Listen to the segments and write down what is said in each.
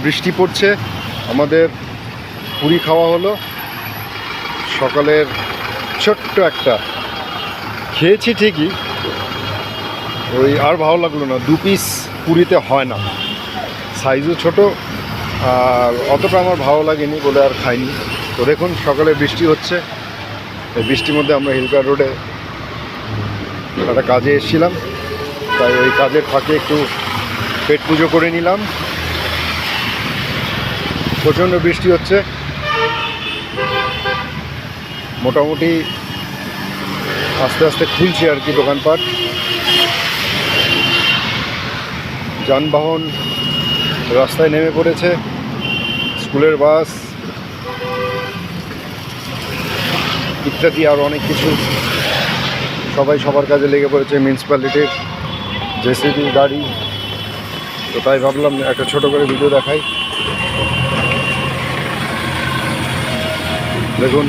বৃষ্টি পড়ছে, আমাদের পুরি খাওয়া হলো। সকালের ছোট্ট একটা খেয়েছি ঠিকই, ওই আর ভালো লাগলো না। 2 পিস পুরিতে হয় না, সাইজও ছোট, আর অতটা আমার ভালো লাগেনি বলে আর খাইনি। তো দেখুন সকালে বৃষ্টি হচ্ছে, এই বৃষ্টির মধ্যে আমরা হিলকার রোডে একটা কাজে এসেছিলাম, তাই ওই কাজের ফাঁকে একটু পেট পুজো করে নিলাম। প্রচণ্ড বৃষ্টি হচ্ছে, মোটামুটি আস্তে আস্তে খুলছে আর কি দোকানপাট। যানবাহন রাস্তায় নেমে পড়েছে, স্কুলের বাস ইত্যাদি আর অনেক কিছু, সবাই সবার কাজে লেগে পড়েছে। মিউনিসিপ্যালিটির জেসিবি গাড়ি, তো তাই ভাবলাম একটা ছোট করে ভিডিও দেখাই। দেখুন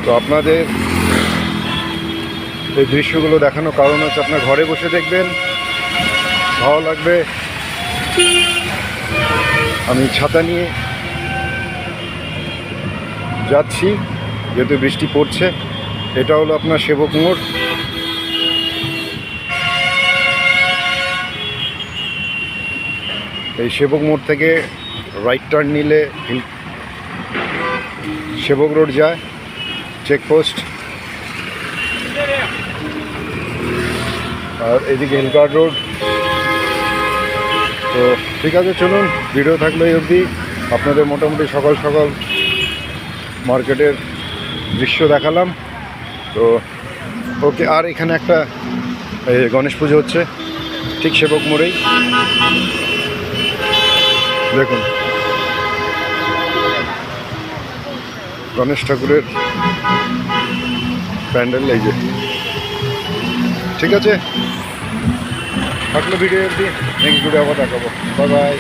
তো আপনাদের এই দৃশ্যগুলো দেখানো কারণ হচ্ছে আপনার ঘরে বসে দেখবেন, ভালো লাগবে। আমি ছাতা নিয়ে যাচ্ছি যেহেতু বৃষ্টি পড়ছে। এটা হলো আপনার সেবক মোড়। এই সেবক মোড় থেকে রাইট টার্ন নিলে সেবক রোড যায়, চেকপোস্ট। আর এদিকে হিলকার্ট রোড। তো ঠিক আছে, চলুন ভিডিও থাকলে এই অবধি। আপনাদের মোটামুটি সকাল সকাল মার্কেটের দৃশ্য দেখালাম। তো ওকে, আর এখানে একটা গণেশ পুজো হচ্ছে ঠিক সেবক মোড়েই, দেখুন গণেশ ঠাকুরের প্যান্ডেল এই যে। ঠিক আছে, থাকলে ভিডিও অবধি, নেক্সট ভিডিও আবার দেখাবো। Bye bye.